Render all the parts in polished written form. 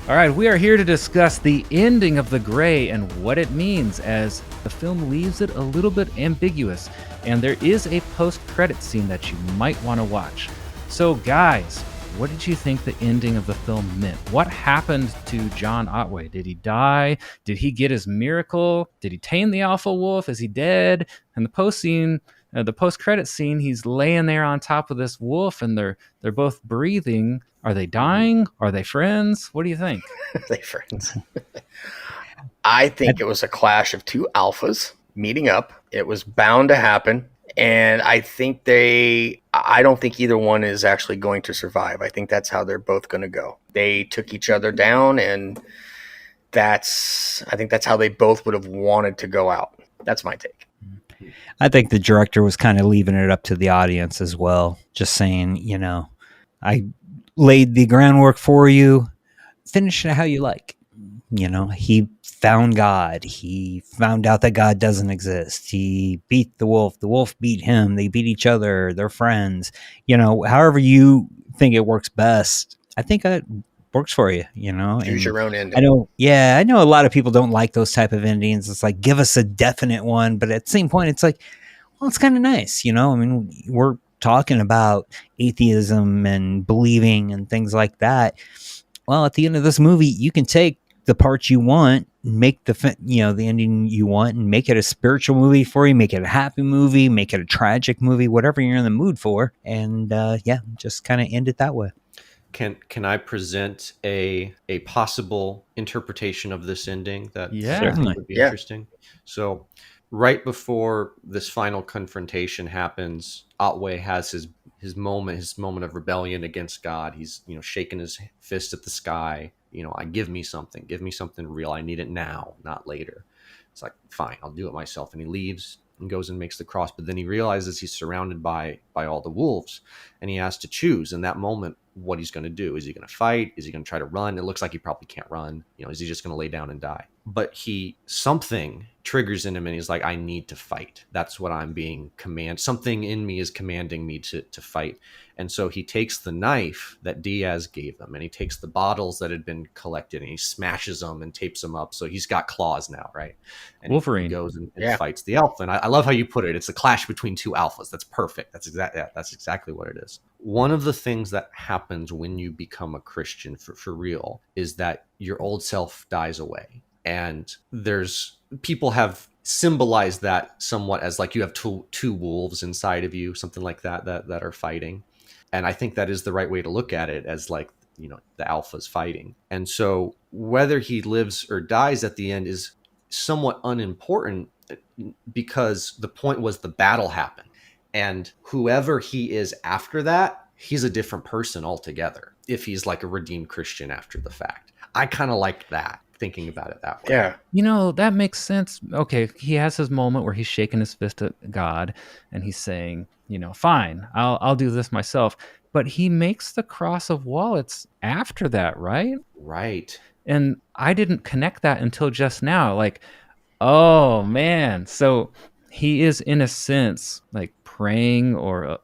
All right, we are here to discuss the ending of The Gray and what it means, as the film leaves it a little bit ambiguous, and there is a post-credit scene that you might want to watch. So, guys, what did you think the ending of the film meant? What happened to John Otway? Did he die? Did he get his miracle? Did he tame the alpha wolf? Is he dead? And the post-credit scene, he's laying there on top of this wolf, and they're both breathing. Are they dying? Are they friends? What do you think? They friends. I think it was a clash of two alphas meeting up. It was bound to happen. And I don't think either one is actually going to survive. I think that's how they're both going to go. They took each other down, and I think that's how they both would have wanted to go out. That's my take. I think the director was kind of leaving it up to the audience as well. Just saying, I laid the groundwork for you. Finish it how you like. He found God. He found out that God doesn't exist. He beat the wolf. The wolf beat him. They beat each other. They're friends. However you think it works best, I think that works for you, Choose your own ending. I know a lot of people don't like those type of endings. It's like, give us a definite one. But at the same point, it's like, well, it's kind of nice. We're talking about atheism and believing and things like that. Well, at the end of this movie, you can take the parts you want, make the ending you want, and make it a spiritual movie for you, make it a happy movie, make it a tragic movie, whatever you're in the mood for. And just kind of end it that way. Can I present a possible interpretation of this ending that would be interesting? So right before this final confrontation happens, Otway has his moment of rebellion against God. He's shaking his fist at the sky. Give me something real. I need it now, not later. It's like, fine, I'll do it myself. And he leaves and goes and makes the cross. But then he realizes he's surrounded by all the wolves, and he has to choose in that moment what he's going to do. Is he going to fight? Is he going to try to run? It looks like he probably can't run. Is he just going to lay down and die? But something triggers in him, and he's like, I need to fight. That's what I'm being commanded. Something in me is commanding me to fight. And so he takes the knife that Diaz gave him, and he takes the bottles that had been collected, and he smashes them and tapes them up. So he's got claws now, right? And Wolverine he goes and fights the alpha. And I love how you put it. It's a clash between two alphas. That's perfect. That's exactly what it is. One of the things that happens when you become a Christian for real is that your old self dies away. And people have symbolized that somewhat as like you have two wolves inside of you, something like that are fighting. And I think that is the right way to look at it, as like, the alpha's fighting. And so whether he lives or dies at the end is somewhat unimportant, because the point was the battle happened. And whoever he is after that, he's a different person altogether, if he's like a redeemed Christian after the fact. I kind of like that, thinking about it that way. Yeah. That makes sense. Okay, he has his moment where he's shaking his fist at God, and he's saying, fine, I'll do this myself. But he makes the cross of wallets after that, right? Right. And I didn't connect that until just now. Like, oh man, so he is in a sense like praying or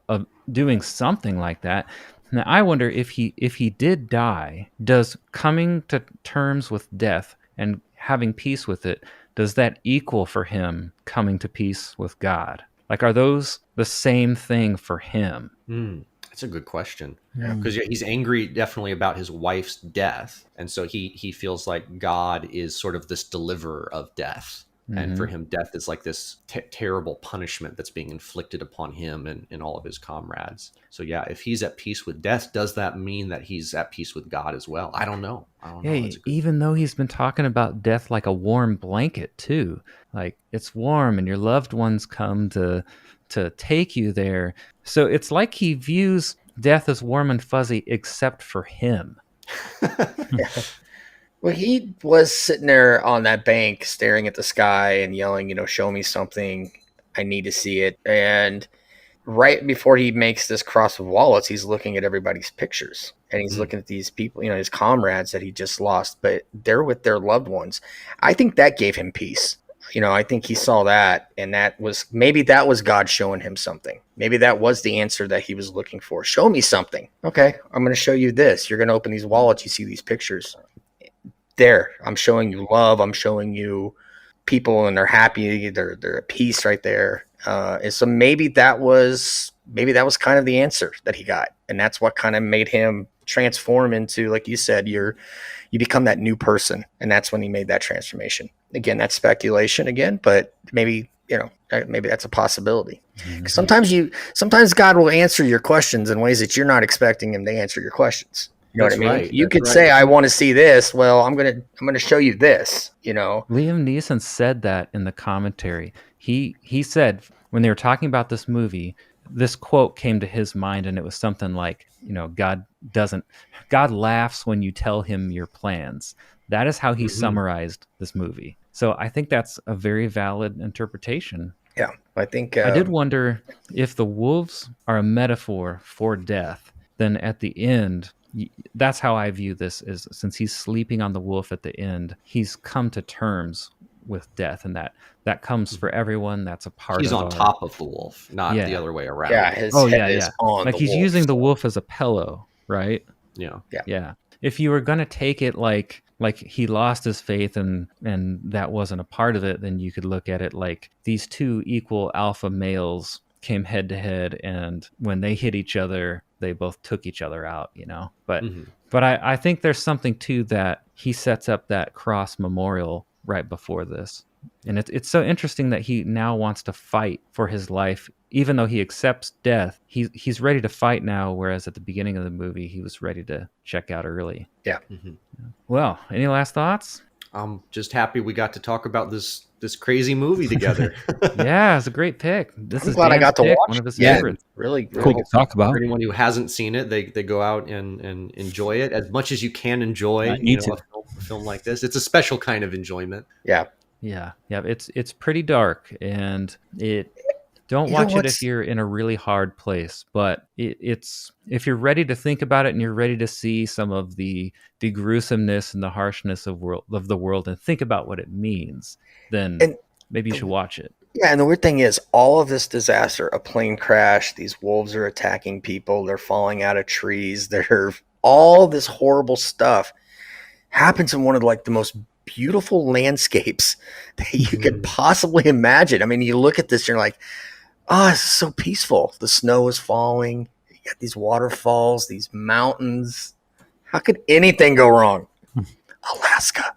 doing something like that. Now I wonder if he did die, does coming to terms with death and having peace with it, does that equal for him coming to peace with God? Like, are those the same thing for him? That's a good question. Because he's angry definitely about his wife's death. And so he feels like God is sort of this deliverer of death. And for him, death is like this terrible punishment that's being inflicted upon him and all of his comrades. So yeah, if he's at peace with death, does that mean that he's at peace with God as well? I don't know. Even though he's been talking about death like a warm blanket too. Like, it's warm and your loved ones come to take you there. So it's like he views death as warm and fuzzy except for him. Well, he was sitting there on that bank staring at the sky and yelling, show me something. I need to see it. And right before he makes this cross of wallets, he's looking at everybody's pictures. And he's looking at these people, his comrades that he just lost, but they're with their loved ones. I think that gave him peace. I think he saw that, and maybe that was God showing him something. Maybe that was the answer that he was looking for. Show me something. Okay, I'm going to show you this. You're going to open these wallets. You see these pictures. there. I'm showing you love. I'm showing you people, and they're happy. They're at peace right there. And so maybe that was kind of the answer that he got, and that's what kind of made him transform into, like you said, you become that new person, and that's when he made that transformation. Again, that's speculation again, but maybe maybe that's a possibility. Because sometimes God will answer your questions in ways that you're not expecting him to answer your questions. You know what I mean? Right. You could say, I want to see this. Well, I'm gonna show you this, Liam Neeson said that in the commentary. He said, when they were talking about this movie, this quote came to his mind, and it was something like, God laughs when you tell him your plans. That is how he summarized this movie. So I think that's a very valid interpretation. Yeah, I think I did wonder if the wolves are a metaphor for death. Then at the end, that's how I view this, is since he's sleeping on the wolf at the end, he's come to terms with death, and that comes for everyone. That's a part he's of on top of the wolf, not the other way around. Yeah, his head is on like the he's wolf, using the wolf as a pillow, right? Yeah. If you were going to take it like he lost his faith and that wasn't a part of it, then you could look at it like these two equal alpha males came head to head, and when they hit each other, they both took each other out, But but I think there's something to that. He sets up that cross memorial right before this. And it's so interesting that he now wants to fight for his life, even though he accepts death. He's ready to fight now, whereas at the beginning of the movie, he was ready to check out early. Yeah. Well, any last thoughts? I'm just happy we got to talk about this crazy movie together. Yeah, it's a great pick. I'm glad I got to watch one of his favorites. Really cool to talk about. For anyone who hasn't seen it, they go out and enjoy it as much as you can enjoy a film like this. It's a special kind of enjoyment. Yeah. It's pretty dark, and don't watch it if you're in a really hard place, but it's if you're ready to think about it and you're ready to see some of the gruesomeness and the harshness of the world and think about what it means, then maybe you should watch it. Yeah, and the weird thing is, all of this disaster, a plane crash, these wolves are attacking people, they're falling out of trees, all this horrible stuff happens in one of the most beautiful landscapes that you could possibly imagine. I mean, you look at this and you're like, oh, it's so peaceful. The snow is falling. You got these waterfalls, these mountains. How could anything go wrong? Alaska.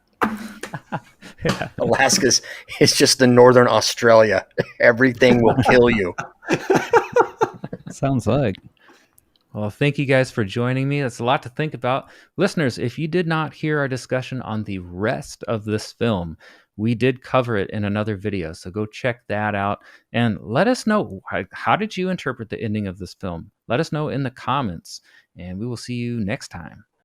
Yeah. Alaska is just in northern Australia. Everything will kill you. Sounds like. Well, thank you guys for joining me. That's a lot to think about. Listeners, if you did not hear our discussion on the rest of this film, we did cover it in another video, so go check that out and let us know, how did you interpret the ending of this film? Let us know in the comments, and we will see you next time.